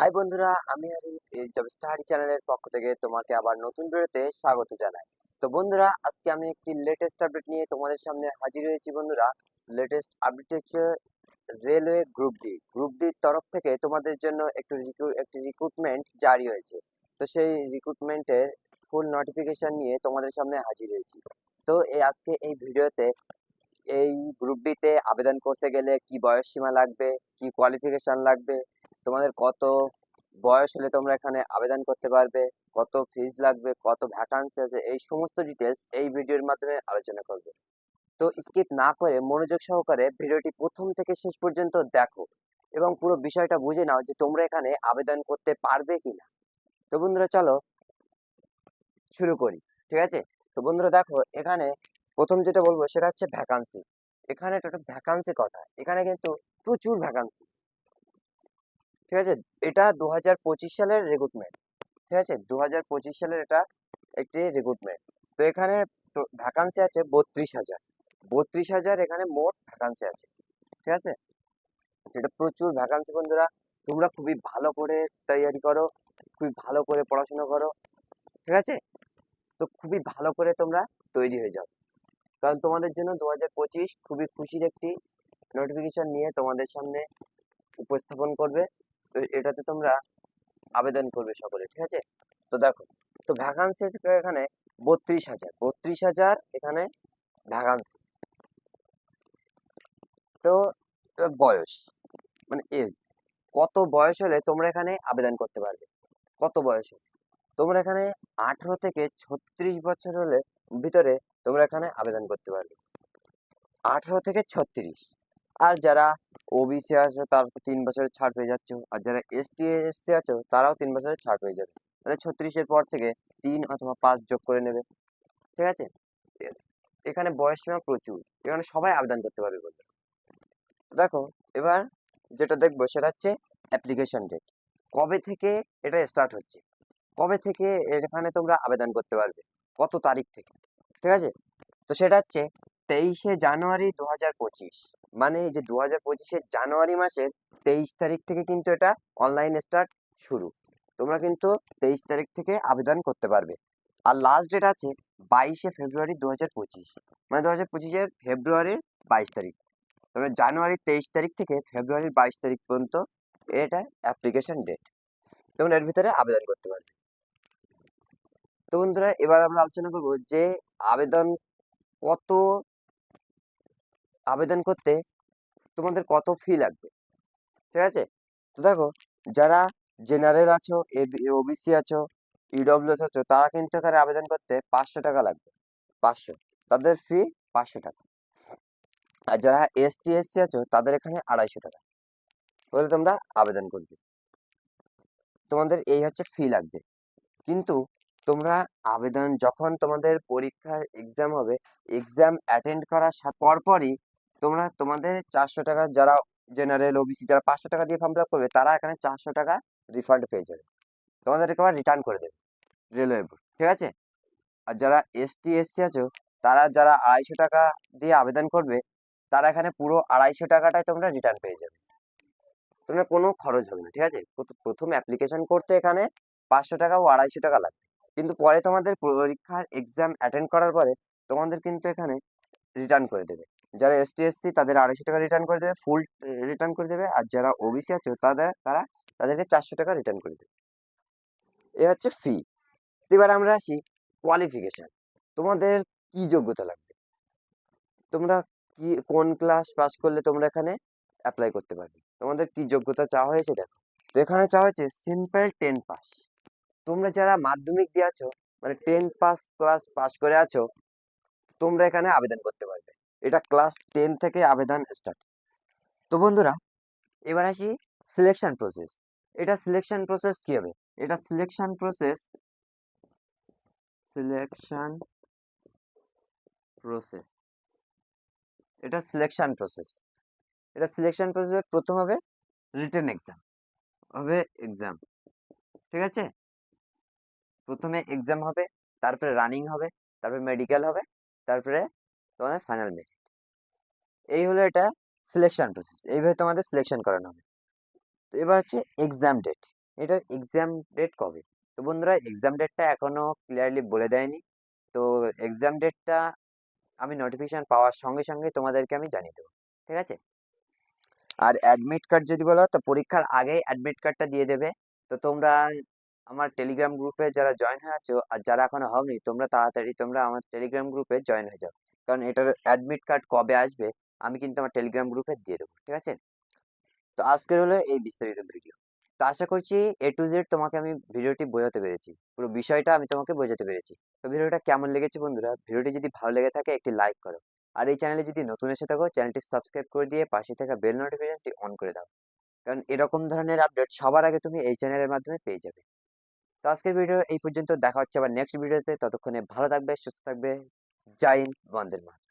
High বন্ধুরা, আমি আরিফ এই জব স্টাডি চ্যানেলের পক্ষ থেকে তোমাকে আবার নতুন ভিডিওতে স্বাগত জানাই। তো বন্ধুরা, আজকে আমি একটি লেটেস্ট আপডেট নিয়ে তোমাদের সামনে হাজির হয়েছি বন্ধুরা। লেটেস্ট আপডেট হচ্ছে রেলওয়ে গ্রুপ ডির তরফ থেকে তোমাদের জন্য একটি রিক্রুটমেন্ট জারি হয়েছে। তো সেই রিক্রুটমেন্টের ফুল নোটিফিকেশন নিয়ে তোমাদের সামনে হাজির হয়েছি। তো আজকে এই ভিডিওতে এই গ্রুপ ডিতে আবেদন করতে গেলে কি বয়স সীমা লাগবে, কি কোয়ালিফিকেশন লাগবে, তোমাদের কত বয়স হলে তোমরা এখানে আবেদন করতে পারবে, কত ফিজ লাগবে, কত ভ্যাকান্সি আছে, এই সমস্ত ডিটেলস এই ভিডিওর মাধ্যমে আলোচনা করবে। তো স্কিপ না করে মনোযোগ সহকারে ভিডিওটি প্রথম থেকে শেষ পর্যন্ত দেখো এবং পুরো বিষয়টা বুঝে নাও যে তোমরা এখানে আবেদন করতে পারবে কিনা। তো বন্ধুরা, চলো শুরু করি। ঠিক আছে? তো বন্ধুরা দেখো, এখানে প্রথম যেটা বলবো সেটা হচ্ছে ভ্যাকান্সি। এখানে টোটাল ভ্যাকান্সি কথা, এখানে কিন্তু প্রচুর ভ্যাকান্সি। ঠিক আছে? এটা 2025 সালের রিক্রুটমেন্ট। ঠিক আছে, 2025 সালের এটা একটি রিক্রুটমেন্ট। তো এখানে ভ্যাকান্সি আছে 32,000। 32,000 এখানে মোট ভ্যাকান্সি আছে। ঠিক আছে, যেটা প্রচুর ভ্যাকান্সি বন্ধুরা। তোমরা খুবই ভালো করে তৈরি করো, খুবই ভালো করে পড়াশোনা করো। ঠিক আছে, তো খুবই ভালো করে তোমরা তৈরি হয়ে যাও, কারণ তোমাদের জন্য 2025 খুবই খুশির একটি নোটিফিকেশন নিয়ে তোমাদের সামনে উপস্থাপন করবে। তো এটাতে তোমরা আবেদন করবে সকলে। ঠিক আছে, তো দেখো, তো ভ্যাকান্সি এখানে 32,000, 32,000 এখানে ভ্যাকান্সি। তো বয়স মানে এজ, কত বয়স হলে তোমরা এখানে আবেদন করতে পারবে, কত বয়সে তোমরা এখানে 18 থেকে 36 বছর হলে ভিতরে তোমরা এখানে আবেদন করতে পারবে। 18 থেকে 36। আর যারা ওবিসি আছো তারা তো 3 বছরের ছাড় পেয়ে যাচ্ছ, আর যারা এসটি এসসি আছো তারাও 3 বছরের ছাড় পেয়ে যাবে। মানে 36-এর পর থেকে 3 অথবা 5 যোগ করে নেবে। ঠিক আছে, এ- এখানে বয়স সীমা প্রচুর, এখানে সবাই আবেদন করতে পারবে বলতে। দেখো, এবার যেটা দেখবো সেটা হচ্ছে অ্যাপ্লিকেশন ডেট। কবে থেকে এটা স্টার্ট হচ্ছে, কবে থেকে এখানে তোমরা আবেদন করতে পারবে, কত তারিখ থেকে। ঠিক আছে, তো সেটা হচ্ছে 23শে জানুয়ারি 2025। মানে এই যে 2025-এর জানুয়ারি মাসের 23 তারিখ থেকে কিন্তু এটা অনলাইন স্টার্ট শুরু। তোমরা কিন্তু 23 তারিখ থেকে আবেদন করতে পারবে। আর লাস্ট ডেট আছে 22শে ফেব্রুয়ারি 2025। মানে 2025-এর ফেব্রুয়ারির 22 তারিখ। তোমরা জানুয়ারির 23 তারিখ থেকে ফেব্রুয়ারির 22 তারিখ পর্যন্ত এটা অ্যাপ্লিকেশন ডেট, তোমরা এর ভিতরে আবেদন করতে পারবে। তো বন্ধুরা, এবার আমরা আলোচনা করবো যে আবেদন কত, আবেদন করতে তোমাদের কত ফি লাগবে। ঠিক আছে, তো দেখো, যারা জেনারেল আছো, ওবিসি আছো, ইডব্লিউএস আছো, তারা কিন্তু এখানে আবেদন করতে 500 টাকা লাগবে। 500, তাদের ফি 500 টাকা। আর যারা এসটি এসসি আছো তাদের এখানে 250 টাকা বলে তোমরা আবেদন করবে। তোমাদের এই হচ্ছে ফি লাগবে। কিন্তু তোমরা আবেদন যখন তোমাদের পরীক্ষার এক্সাম হবে, এক্সাম অ্যাটেন্ড করার পরপরই তোমরা তোমাদের 400 টাকা, যারা জেনারেল ওবিসি যারা 500 টাকা দিয়ে ফর্ম ফিল আপ করবে, তারা এখানে 400 টাকা রিফান্ড পেয়ে যাবে। তোমাদের একেবারে রিটার্ন করে দেবে রেলওয়ে বোর্ড। ঠিক আছে, আর যারা এসটি এসসি আছো, তারা যারা 250 টাকা দিয়ে আবেদন করবে, তারা এখানে পুরো 250 টাকাটাই তোমরা রিটার্ন পেয়ে যাবে। তোমরা কোনো খরচ হবে না। ঠিক আছে, প্রথম অ্যাপ্লিকেশন করতে এখানে 500 টাকা ও 250 টাকা লাগবে, কিন্তু পরে তোমাদের পরীক্ষার এক্সাম অ্যাটেন্ড করার পরে তোমাদের কিন্তু এখানে রিটার্ন করে দেবে। যারা এসটি এসসি তাদের 250 টাকা রিটার্ন করে দেবে, ফুল রিটার্ন করে দেবে। আর যারা ওবিসি আছে তাদেরকে 400 টাকা রিটার্ন করে দেবে। এ হচ্ছে ফি। এবার আমরা আসি কোয়ালিফিকেশন। তোমাদের কি যোগ্যতা লাগবে, তোমরা কি কোন ক্লাস পাস করলে তোমরা এখানে অ্যাপ্লাই করতে পারবে, তোমাদের কি যোগ্যতা চাওয়া হয়েছে দেখো। তো এখানে চাওয়া হয়েছে সিম্পল 10 পাস। তোমরা যারা মাধ্যমিক দিয়ে আছো, মানে 10 পাস ক্লাস পাস করে আছো, তোমরা এখানে আবেদন করতে পারবে। এটা ক্লাস 10 থেকে আবেদন স্টার্ট। তো বন্ধুরা, এবার আসি সিলেকশন প্রসেস। এটা সিলেকশন প্রসেস কি হবে, এটা সিলেকশন প্রসেস এটা সিলেকশন প্রসেস এটা সিলেকশন প্রসেস প্রথম হবে রিটেন এক্সাম, হবে এক্সাম। ঠিক আছে, প্রথমে এক্সাম হবে, তারপরে রানিং হবে, তারপরে মেডিকেল হবে, তারপরে তোমাদের ফাইনাল মেরিট। এই হলো এটা সিলেকশন প্রসেস, এইভাবে তোমাদের সিলেকশন করানো হবে। তো এবার হচ্ছে এক্সাম ডেট। এটার এক্সাম ডেট কবে? তো বন্ধুরা এক্সাম ডেটটা এখনো ক্লিয়ারলি বলে দেয়নি। তো এক্সাম ডেটটা আমি নোটিফিকেশন পাওয়ার সঙ্গে সঙ্গে তোমাদেরকে আমি জানিয়ে দেবো। ঠিক আছে? আর অ্যাডমিট কার্ড যদি বলো তো পরীক্ষার আগেই অ্যাডমিট কার্ডটা দিয়ে দেবে। তো তোমরা আমার টেলিগ্রাম গ্রুপে যারা জয়েন হয়ে আছো আর যারা এখনো হওনি তোমরা তাড়াতাড়ি তোমরা আমার টেলিগ্রাম গ্রুপে জয়েন হয়ে যাও। কারণ এটার অ্যাডমিট কার্ড কবে আসবে আমি কিন্তু আমার টেলিগ্রাম গ্রুপে দিয়ে দেবো। ঠিক আছে? তো আজকের হলো এই বিস্তারিত ভিডিও। তো আশা করছি এ টু জেড তোমাকে আমি ভিডিওটি বোঝাতে পেরেছি। পুরো বিষয়টা আমি তোমাকে বোঝাতে পেরেছি। তো ভিডিওটা কেমন লেগেছে বন্ধুরা? ভিডিওটি যদি ভালো লেগে থাকে একটি লাইক করো। আর এই চ্যানেলে যদি নতুন এসে থাকো চ্যানেলটি সাবস্ক্রাইব করে দিয়ে পাশে থাকা বেল নোটিফিকেশনটি অন করে দাও। কারণ এরকম ধরনের আপডেট সবার আগে তুমি এই চ্যানেলের মাধ্যমে পেয়ে যাবে। তো আজকের ভিডিও এই পর্যন্ত, দেখা হচ্ছে আবার নেক্সট ভিডিওতে। ততক্ষণে ভালো থাকবে, সুস্থ থাকবে। জয় হিন্দ, বন্দে মাতরম।